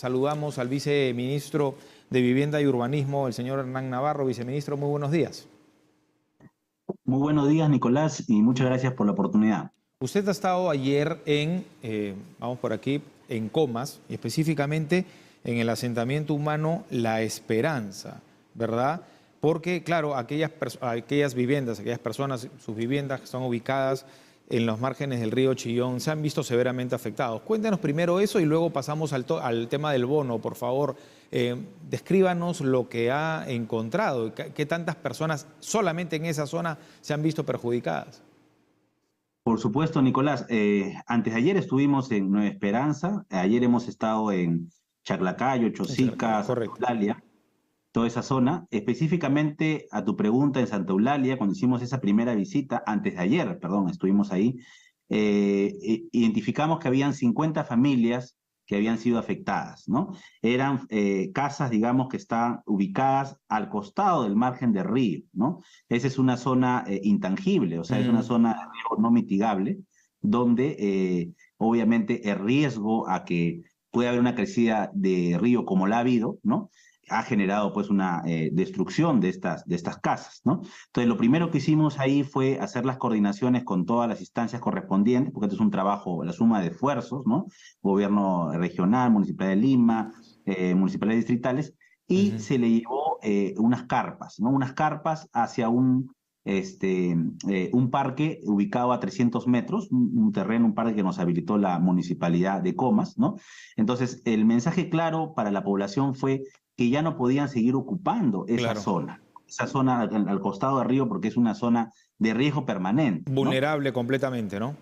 saludamos al viceministro de Vivienda y Urbanismo, el señor Hernán Navarro. Viceministro, muy buenos días. Muy buenos días, Nicolás, y muchas gracias por la oportunidad. Usted ha estado ayer vamos por aquí, en Comas, y específicamente en el asentamiento humano La Esperanza, ¿verdad? Porque, claro, aquellas viviendas, aquellas personas, sus viviendas que están ubicadas en los márgenes del río Chillón, se han visto severamente afectados. Cuéntenos primero eso y luego pasamos al tema del bono, por favor. Descríbanos lo que ha encontrado, qué tantas personas solamente en esa zona se han visto perjudicadas. Por supuesto, Nicolás, antes de ayer estuvimos en Nueva Esperanza, ayer hemos estado en Chaclacayo, Chosica, Santa Correcto. Eulalia, toda esa zona. Específicamente a tu pregunta en Santa Eulalia, cuando hicimos esa primera visita, antes de ayer, perdón, estuvimos ahí, identificamos que habían 50 familias que habían sido afectadas, ¿no? Eran casas, digamos, que están ubicadas al costado del margen del río, ¿no? Esa es una zona intangible, o sea, es una zona de riesgo no mitigable, donde obviamente el riesgo a que pueda haber una crecida de río como la ha habido, ¿no? Ha generado pues una destrucción de estas casas, ¿no? Entonces lo primero que hicimos ahí fue hacer las coordinaciones con todas las instancias correspondientes, porque esto es un trabajo, la suma de esfuerzos, ¿no? Gobierno regional, Municipalidad de Lima, municipalidades distritales, y se le llevó unas carpas, ¿no? Unas carpas hacia un parque ubicado a 300 metros, un terreno, un parque que nos habilitó la municipalidad de Comas, ¿no? Entonces, el mensaje claro para la población fue que ya no podían seguir ocupando esa zona al costado del río, porque es una zona de riesgo permanente, ¿no? Vulnerable completamente, ¿no?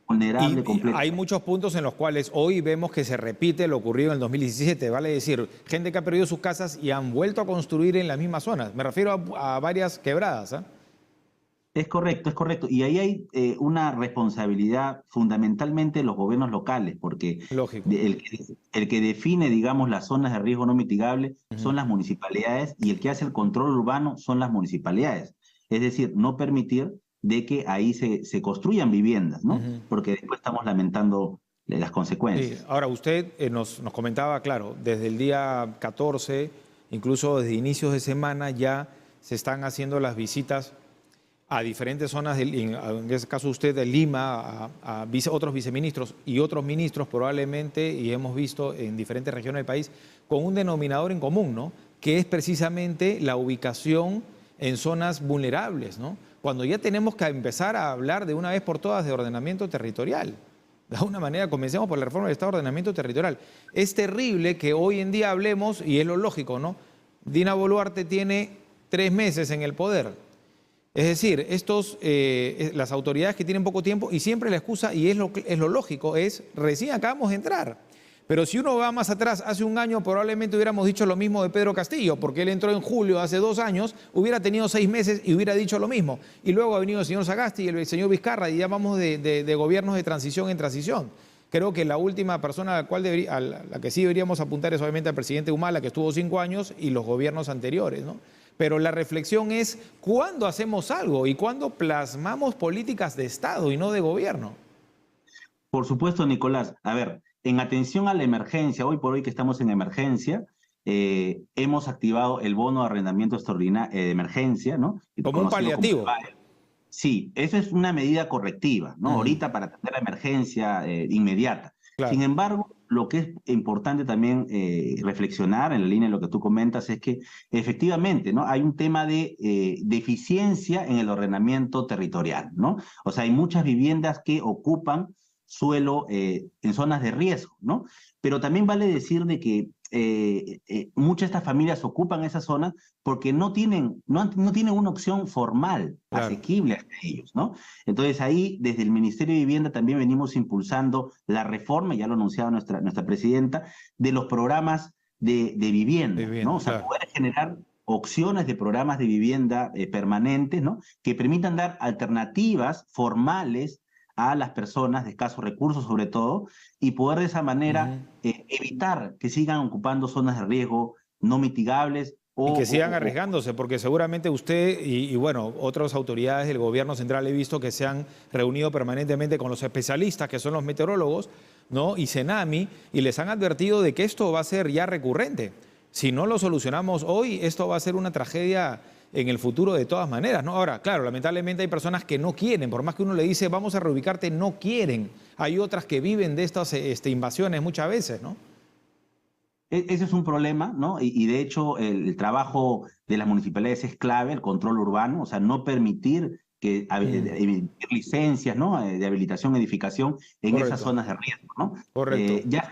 Vulnerable Y completamente. hay muchos puntos en los cuales hoy vemos que se repite lo ocurrido en el 2017, vale decir, gente que ha perdido sus casas y han vuelto a construir en las mismas zonas. Me refiero a varias quebradas, ¿eh? Es correcto. Y ahí hay una responsabilidad fundamentalmente de los gobiernos locales, porque Lógico. el que define, digamos, las zonas de riesgo no mitigable son las municipalidades y el que hace el control urbano son las municipalidades. Es decir, no permitir de que ahí se construyan viviendas, ¿no? Porque después estamos lamentando las consecuencias. Sí. Ahora, usted nos comentaba, claro, desde el día 14, incluso desde inicios de semana, ya se están haciendo las visitas a diferentes zonas, en este caso usted de Lima, a otros viceministros y otros ministros probablemente, y hemos visto en diferentes regiones del país, con un denominador en común, ¿no? Que es precisamente la ubicación en zonas vulnerables, ¿no? Cuando ya tenemos que empezar a hablar de una vez por todas de ordenamiento territorial. De alguna manera, comencemos por la reforma del Estado de Ordenamiento Territorial. Es terrible que hoy en día hablemos, y es lo lógico, ¿no? Dina Boluarte tiene 3 meses en el poder. Es decir, las autoridades que tienen poco tiempo, y siempre la excusa, y es lo lógico, es recién acabamos de entrar. Pero si uno va más atrás, hace un año probablemente hubiéramos dicho lo mismo de Pedro Castillo, porque él entró en julio hace 2 años, hubiera tenido 6 meses y hubiera dicho lo mismo. Y luego ha venido el señor Sagasti y el señor Vizcarra, y ya vamos de gobiernos de transición en transición. Creo que la última persona a la que sí deberíamos apuntar es obviamente al presidente Humala, que estuvo 5 años, y los gobiernos anteriores, ¿no? Pero la reflexión es, ¿cuándo hacemos algo y cuándo plasmamos políticas de Estado y no de gobierno? Por supuesto, Nicolás. A ver, en atención a la emergencia, hoy por hoy que estamos en emergencia, hemos activado el bono de arrendamiento extraordinario de emergencia, ¿no? Como un paliativo. Sí, eso es una medida correctiva, ¿no? Ahorita para atender la emergencia inmediata. Claro. Sin embargo, lo que es importante también reflexionar en la línea de lo que tú comentas es que efectivamente, ¿no? Hay un tema de deficiencia en el ordenamiento territorial, ¿no? O sea, hay muchas viviendas que ocupan suelo en zonas de riesgo, ¿no? Pero también vale decir de que muchas de estas familias ocupan esas zonas porque no tienen una opción formal, Claro, asequible a ellos, ¿no? Entonces ahí, desde el Ministerio de Vivienda también venimos impulsando la reforma, ya lo anunciaba nuestra presidenta, de los programas de vivienda, ¿no? O sea, claro. poder generar opciones de programas de vivienda permanentes, ¿no? Que permitan dar alternativas formales a las personas de escasos recursos sobre todo, y poder de esa manera evitar que sigan ocupando zonas de riesgo no mitigables. Y que sigan arriesgándose, porque seguramente usted y bueno, otras autoridades del gobierno central he visto que se han reunido permanentemente con los especialistas, que son los meteorólogos, ¿no? Y Senami, y les han advertido de que esto va a ser ya recurrente. Si no lo solucionamos hoy, esto va a ser una tragedia en el futuro de todas maneras, ¿no? Ahora, claro, lamentablemente hay personas que no quieren, por más que uno le dice vamos a reubicarte, no quieren. Hay otras que viven de estas invasiones muchas veces, ¿no? Ese es un problema, ¿no? Y de hecho el trabajo de las municipalidades es clave, el control urbano, o sea, no permitir que emitir licencias, ¿no? De habilitación, edificación en esas Correcto, zonas de riesgo, ¿no? correcto. Ya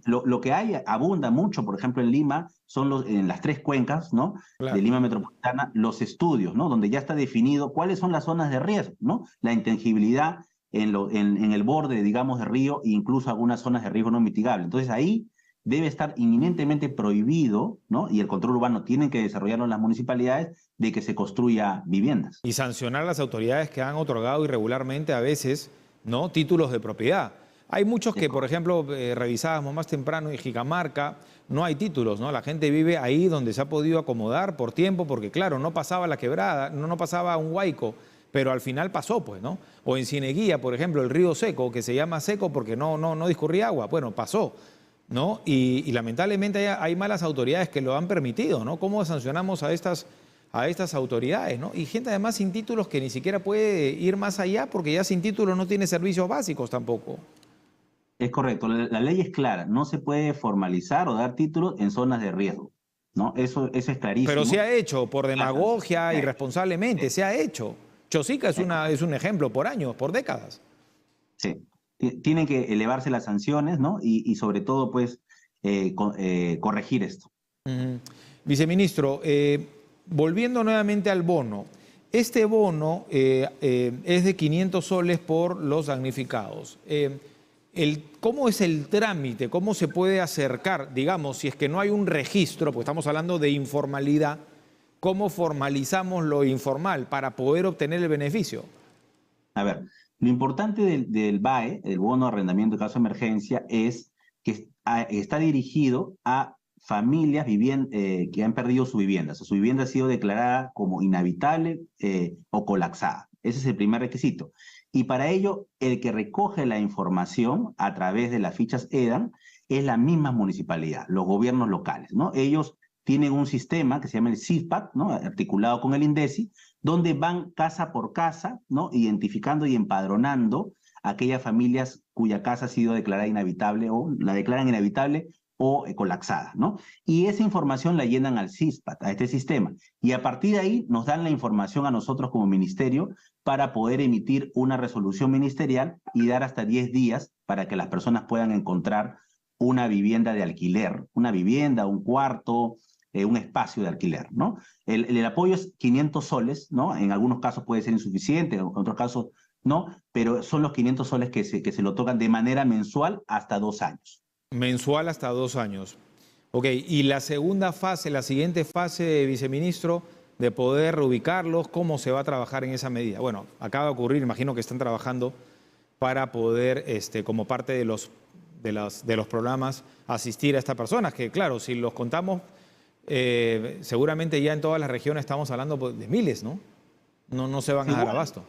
lo que hay abunda mucho, por ejemplo, en Lima, son en las tres cuencas, ¿no? De Claro. Lima metropolitana, los estudios, ¿no? Donde ya está definido cuáles son las zonas de riesgo, ¿no? La intangibilidad en el borde, digamos, de río e incluso algunas zonas de riesgo no mitigable. Entonces ahí debe estar inminentemente prohibido, ¿no? Y el control urbano tienen que desarrollarlo en las municipalidades, de que se construya viviendas. Y sancionar a las autoridades que han otorgado irregularmente a veces, ¿no? Títulos de propiedad. Hay muchos Es que, por ejemplo, revisábamos más temprano en Jicamarca, no hay títulos, ¿no? La gente vive ahí donde se ha podido acomodar por tiempo, porque claro, no pasaba la quebrada, no pasaba un huaico, pero al final pasó, pues, ¿no? O en Cieneguía, por ejemplo, el río Seco, que se llama Seco porque no discurría agua, bueno, pasó, ¿no? Y lamentablemente hay malas autoridades que lo han permitido, ¿no? ¿Cómo sancionamos a estas autoridades, ¿no? Y gente además sin títulos que ni siquiera puede ir más allá porque ya sin títulos no tiene servicios básicos tampoco. Es correcto, la ley es clara, no se puede formalizar o dar títulos en zonas de riesgo, ¿no? Eso es Pero se clarísimo. ha hecho por demagogia, irresponsablemente, se ha hecho. Chosica es un ejemplo por años, por décadas. Sí, tienen que elevarse las sanciones, ¿no? Y sobre todo, pues, corregir esto. Ujú. Viceministro, volviendo nuevamente al bono, este bono es de 500 soles por los damnificados. ¿Cómo es el trámite? ¿Cómo se puede acercar? Digamos, si es que no hay un registro, pues estamos hablando de informalidad, ¿cómo formalizamos lo informal para poder obtener el beneficio? A ver, lo importante del BAE, el bono de arrendamiento de caso de emergencia, es que está dirigido a familias que han perdido su vivienda. O sea, su vivienda ha sido declarada como inhabitable o colapsada. Ese es el primer requisito. Y para ello, el que recoge la información a través de las fichas EDAN es la misma municipalidad, los gobiernos locales, ¿no? Ellos tienen un sistema que se llama el CISPAT, ¿no? Articulado con el INDECI, donde van casa por casa, ¿no? Identificando y empadronando aquellas familias cuya casa ha sido declarada inhabitable o la declaran inhabitable o colapsada, ¿no? Y esa información la llenan al CISPAT, a este sistema. Y a partir de ahí nos dan la información a nosotros como ministerio para poder emitir una resolución ministerial y dar hasta 10 días para que las personas puedan encontrar una vivienda de alquiler, una vivienda, un cuarto, un espacio de alquiler, ¿no? El apoyo es 500 soles, ¿no? En algunos casos puede ser insuficiente, en otros casos no, pero son los 500 soles que se lo tocan de manera mensual hasta 2 años. Mensual hasta 2 años. Ok, y la segunda fase, la siguiente fase, viceministro, de poder reubicarlos, ¿cómo se va a trabajar en esa medida? Bueno, acaba de ocurrir, imagino que están trabajando para poder, como parte de los programas, asistir a estas personas, que claro, si los contamos, seguramente ya en todas las regiones estamos hablando pues, de miles, ¿no? No se van a dar Según, abasto.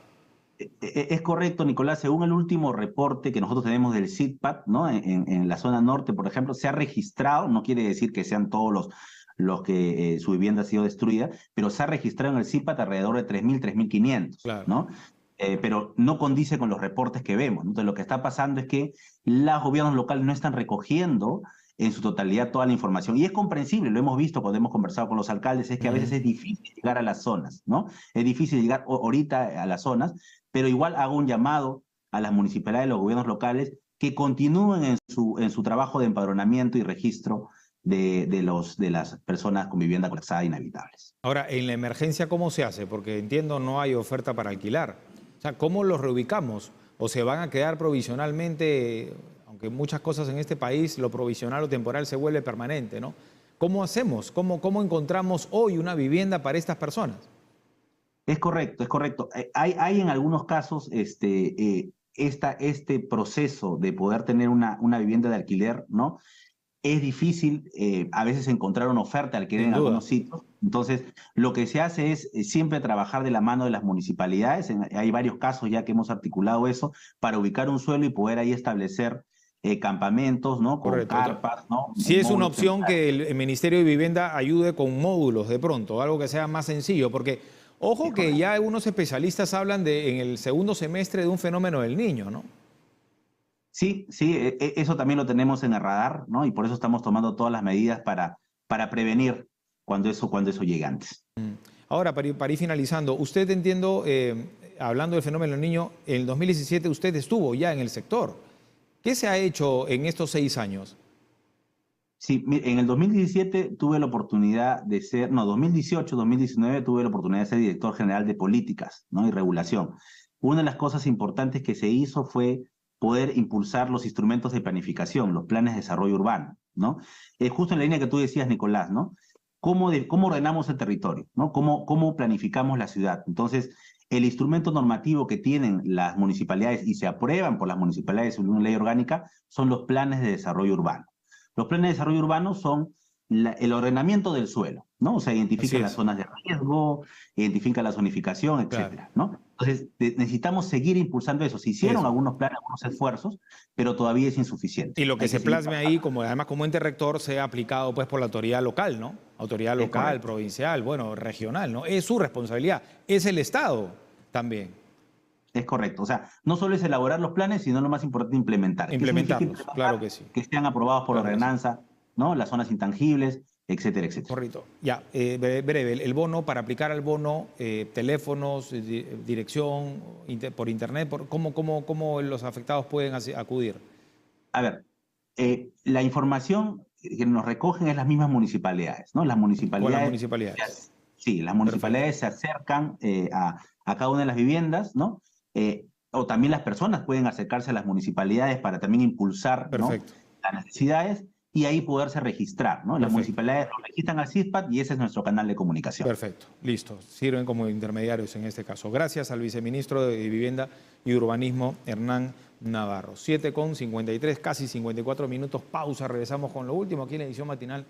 Es correcto, Nicolás, según el último reporte que nosotros tenemos del CITPAT, ¿no? En la zona norte, por ejemplo, se ha registrado, no quiere decir que sean todos los que su vivienda ha sido destruida, pero se ha registrado en el CITPAT alrededor de 3.000, 3.500, Claro. ¿no? Pero no condice con los reportes que vemos, ¿no? Entonces, lo que está pasando es que los gobiernos locales no están recogiendo en su totalidad toda la información. Y es comprensible, lo hemos visto cuando hemos conversado con los alcaldes, es que a veces es difícil llegar a las zonas, ¿no? Es difícil llegar ahorita a las zonas, pero igual hago un llamado a las municipalidades y los gobiernos locales que continúen en su trabajo de empadronamiento y registro de las personas con vivienda colapsada e inhabitables. Ahora, en la emergencia, ¿cómo se hace? Porque entiendo no hay oferta para alquilar. O sea, ¿cómo los reubicamos? ¿O se van a quedar provisionalmente? Aunque muchas cosas en este país, lo provisional o temporal se vuelve permanente, ¿no? ¿Cómo hacemos? ¿Cómo encontramos hoy una vivienda para estas personas? Es correcto, es correcto. Hay en algunos casos este proceso de poder tener una vivienda de alquiler, ¿no? Es difícil a veces encontrar una oferta de alquiler Sin en duda. algunos sitios. Entonces, lo que se hace es siempre trabajar de la mano de las municipalidades. Hay varios casos ya que hemos articulado eso para ubicar un suelo y poder ahí establecer campamentos, ¿no? Con Correcto. carpas, ¿no? Sí es una Módulos opción que temporales. el Ministerio de Vivienda ayude con módulos de pronto, algo que sea más sencillo, porque Es ojo que correcto. ya algunos especialistas hablan de en el segundo semestre de un fenómeno del Niño, ¿no? Sí, sí, eso también lo tenemos en el radar, ¿no? Y por eso estamos tomando todas las medidas para prevenir cuando eso llegue antes. Ahora, para ir finalizando, usted entiendo, hablando del fenómeno del Niño, en el 2017 usted estuvo ya en el sector. ¿Qué se ha hecho en estos 6 años? Sí, en el 2017 tuve la oportunidad de ser, no, 2018, 2019 tuve la oportunidad de ser director general de políticas, ¿no? Y regulación. Una de las cosas importantes que se hizo fue poder impulsar los instrumentos de planificación, los planes de desarrollo urbano, ¿no? Justo en la línea que tú decías, Nicolás, ¿no? ¿Cómo ordenamos el territorio, ¿no? ¿Cómo planificamos la ciudad? Entonces, el instrumento normativo que tienen las municipalidades y se aprueban por las municipalidades en una ley orgánica son los planes de desarrollo urbano. Los planes de desarrollo urbano son el ordenamiento del suelo, ¿no? O sea, Así identifican las es, zonas de riesgo, identifican la zonificación, claro. etcétera, ¿no? Entonces, necesitamos seguir impulsando eso. Se hicieron Eso. algunos planes, algunos esfuerzos, pero todavía es insuficiente. Y lo que Hay que se seguir plasme ahí, trabajando. como además como ente rector, sea aplicado pues por la autoridad local, ¿no? Autoridad Es local, correcto, provincial, bueno, regional, ¿no? Es su responsabilidad, es el Estado también, es correcto. O sea, no solo es elaborar los planes, sino lo más importante, implementar. ¿Qué significa implementarlos, claro que implementar? sí, Que sean aprobados por claro que sí. ordenanza, ¿no? Las zonas intangibles, etcétera, etcétera. Correcto. Ya, breve, el bono, para aplicar al bono, teléfonos, dirección, por internet, ¿cómo los afectados pueden acudir? A ver, la información que nos recogen es las mismas municipalidades, ¿no? Las Con las municipalidades, municipalidades. sí, las Perfecto, municipalidades se acercan a cada una de las viviendas, ¿no? O también las personas pueden acercarse a las municipalidades para también impulsar, ¿no? perfecto, Las necesidades y ahí poderse registrar, ¿no? Las perfecto. municipalidades lo registran al CISPAD y ese es nuestro canal de comunicación. Perfecto, listo. Sirven como intermediarios en este caso. Gracias al viceministro de Vivienda y Urbanismo, Hernán Navarro. 7:53, casi 54 minutos. Pausa, regresamos con lo último aquí en la edición matinal